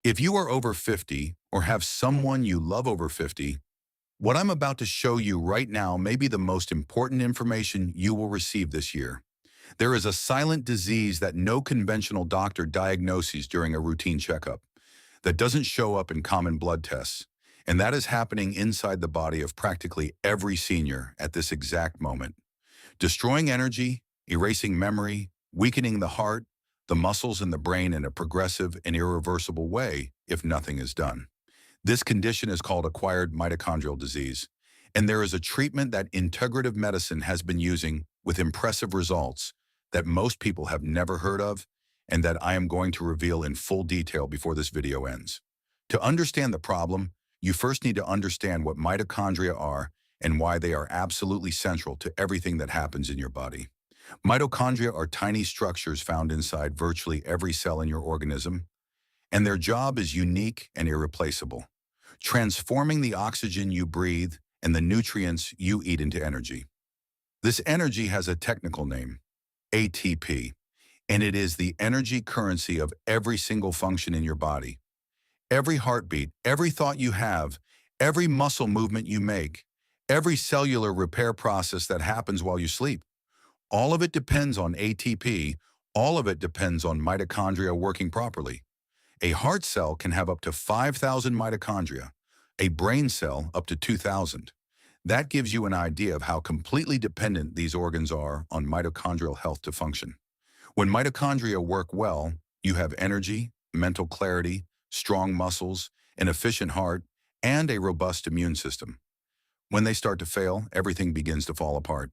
If you are over 50 or have someone you love over 50, what I'm about to show you right now may be the most important information you will receive this year. There is a silent disease that no conventional doctor diagnoses during a routine checkup, that doesn't show up in common blood tests, and that is happening inside the body of practically every senior at this exact moment, destroying energy, erasing memory, weakening the heart, the muscles, and the brain in a progressive and irreversible way if nothing is done. This condition is called acquired mitochondrial disease, and there is a treatment that integrative medicine has been using with impressive results that most people have never heard of and that I am going to reveal in full detail before this video ends. To understand the problem, you first need to understand what mitochondria are and why they are absolutely central to everything that happens in your body. Mitochondria are tiny structures found inside virtually every cell in your organism, and their job is unique and irreplaceable, transforming the oxygen you breathe and the nutrients you eat into energy. This energy has a technical name, ATP, and it is the energy currency of every single function in your body. Every heartbeat, every thought you have, every muscle movement you make, every cellular repair process that happens while you sleep. All of it depends on ATP, all of it depends on mitochondria working properly. A heart cell can have up to 5,000 mitochondria, a brain cell up to 2,000. That gives you an idea of how completely dependent these organs are on mitochondrial health to function. When mitochondria work well, you have energy, mental clarity, strong muscles, an efficient heart, and a robust immune system. When they start to fail, everything begins to fall apart.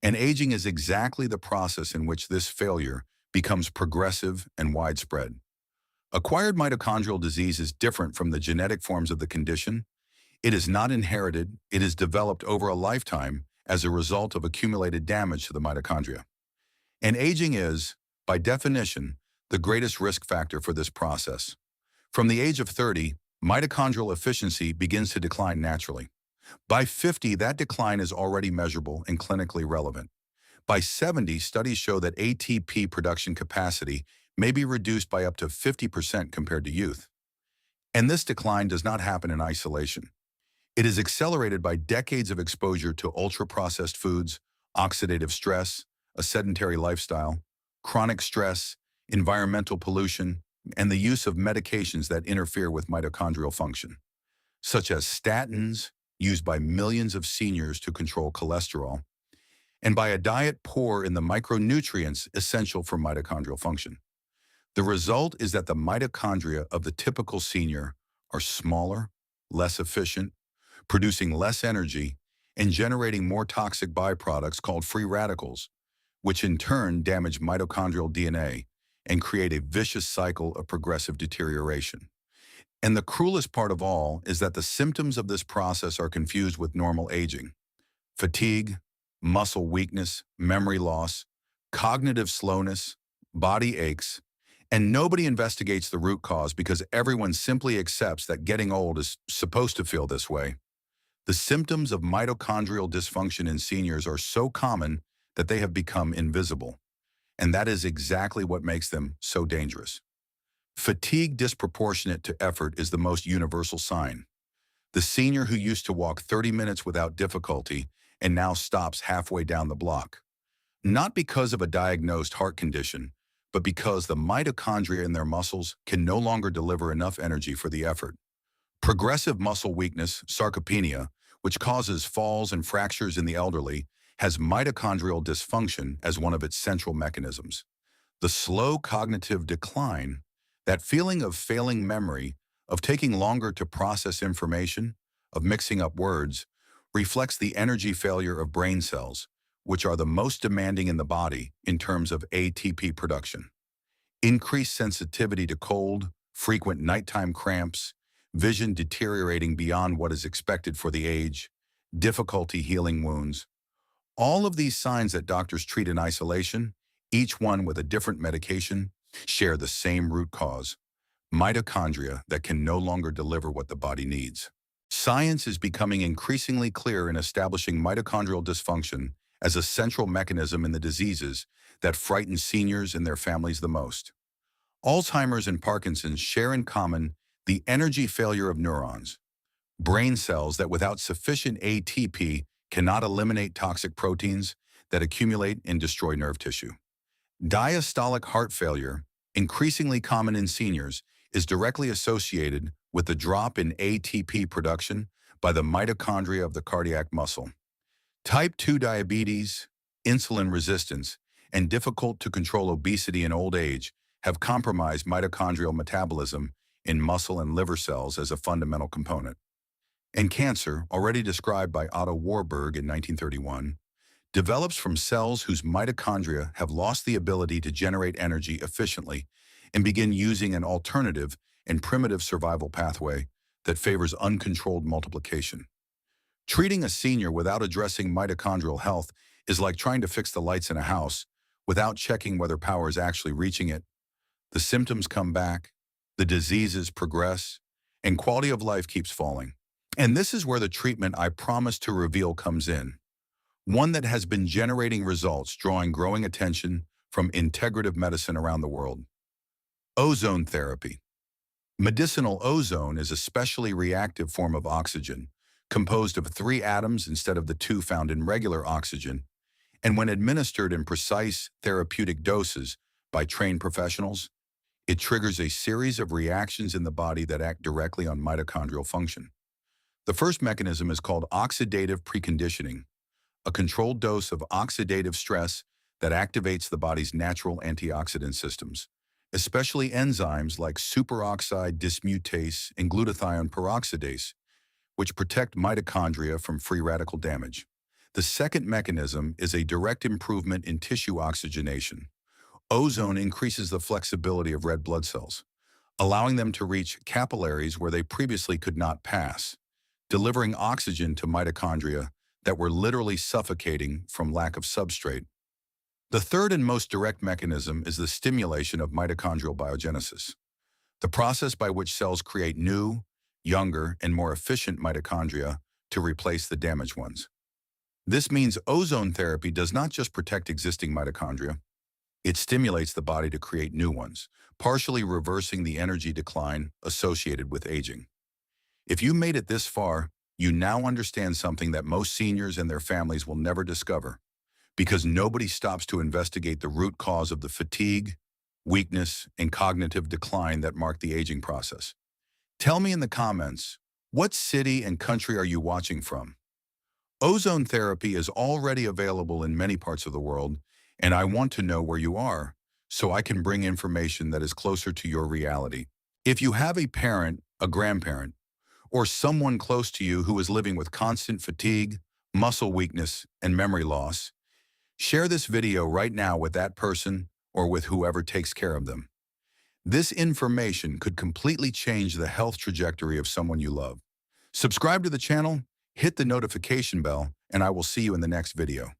And aging is exactly the process in which this failure becomes progressive and widespread. Acquired mitochondrial disease is different from the genetic forms of the condition. It is not inherited, it is developed over a lifetime as a result of accumulated damage to the mitochondria. And aging is, by definition, the greatest risk factor for this process. From the age of 30, mitochondrial efficiency begins to decline naturally. By 50, that decline is already measurable and clinically relevant. By 70, studies show that ATP production capacity may be reduced by up to 50% compared to youth. And this decline does not happen in isolation. It is accelerated by decades of exposure to ultra-processed foods, oxidative stress, a sedentary lifestyle, chronic stress, environmental pollution, and the use of medications that interfere with mitochondrial function, such as statins, used by millions of seniors to control cholesterol, and by a diet poor in the micronutrients essential for mitochondrial function. The result is that the mitochondria of the typical senior are smaller, less efficient, producing less energy, and generating more toxic byproducts called free radicals, which in turn damage mitochondrial DNA and create a vicious cycle of progressive deterioration. And the cruelest part of all is that the symptoms of this process are confused with normal aging. Fatigue, muscle weakness, memory loss, cognitive slowness, body aches, and nobody investigates the root cause because everyone simply accepts that getting old is supposed to feel this way. The symptoms of mitochondrial dysfunction in seniors are so common that they have become invisible, and that is exactly what makes them so dangerous. Fatigue disproportionate to effort is the most universal sign. The senior who used to walk 30 minutes without difficulty and now stops halfway down the block. Not because of a diagnosed heart condition, but because the mitochondria in their muscles can no longer deliver enough energy for the effort. Progressive muscle weakness, sarcopenia, which causes falls and fractures in the elderly, has mitochondrial dysfunction as one of its central mechanisms. The slow cognitive decline, that feeling of failing memory, of taking longer to process information, of mixing up words, reflects the energy failure of brain cells, which are the most demanding in the body in terms of ATP production. Increased sensitivity to cold, frequent nighttime cramps, vision deteriorating beyond what is expected for the age, difficulty healing wounds. All of these signs that doctors treat in isolation, each one with a different medication, share the same root cause: mitochondria that can no longer deliver what the body needs. Science is becoming increasingly clear in establishing mitochondrial dysfunction as a central mechanism in the diseases that frighten seniors and their families the most. Alzheimer's and Parkinson's share in common The energy failure of neurons. Brain cells that without sufficient ATP cannot eliminate toxic proteins that accumulate and destroy nerve tissue. Diastolic heart failure, increasingly common in seniors, is directly associated with the drop in ATP production by the mitochondria of the cardiac muscle. Type 2 diabetes, insulin resistance, and difficult to control obesity in old age have compromised mitochondrial metabolism in muscle and liver cells as a fundamental component. And cancer, already described by Otto Warburg in 1931, develops from cells whose mitochondria have lost the ability to generate energy efficiently and begin using an alternative and primitive survival pathway that favors uncontrolled multiplication. Treating a senior without addressing mitochondrial health is like trying to fix the lights in a house without checking whether power is actually reaching it. The symptoms come back, the diseases progress, and quality of life keeps falling. And this is where the treatment I promised to reveal comes in. One that has been generating results, drawing growing attention from integrative medicine around the world. Ozone therapy. Medicinal ozone is a specially reactive form of oxygen, composed of 3 atoms instead of the 2 found in regular oxygen, and when administered in precise therapeutic doses by trained professionals, it triggers a series of reactions in the body that act directly on mitochondrial function. The first mechanism is called oxidative preconditioning, a controlled dose of oxidative stress that activates the body's natural antioxidant systems, especially enzymes like superoxide dismutase and glutathione peroxidase, which protect mitochondria from free radical damage. The second mechanism is a direct improvement in tissue oxygenation. Ozone increases the flexibility of red blood cells, allowing them to reach capillaries where they previously could not pass, delivering oxygen to mitochondria that were literally suffocating from lack of substrate. The third and most direct mechanism is the stimulation of mitochondrial biogenesis, the process by which cells create new, younger, and more efficient mitochondria to replace the damaged ones. This means ozone therapy does not just protect existing mitochondria, it stimulates the body to create new ones, partially reversing the energy decline associated with aging. If you made it this far, you now understand something that most seniors and their families will never discover, because nobody stops to investigate the root cause of the fatigue, weakness, and cognitive decline that mark the aging process. Tell me in the comments, what city and country are you watching from? Ozone therapy is already available in many parts of the world, and I want to know where you are so I can bring information that is closer to your reality. If you have a parent, a grandparent, or someone close to you who is living with constant fatigue, muscle weakness, and memory loss, share this video right now with that person or with whoever takes care of them. This information could completely change the health trajectory of someone you love. Subscribe to the channel, hit the notification bell, and I will see you in the next video.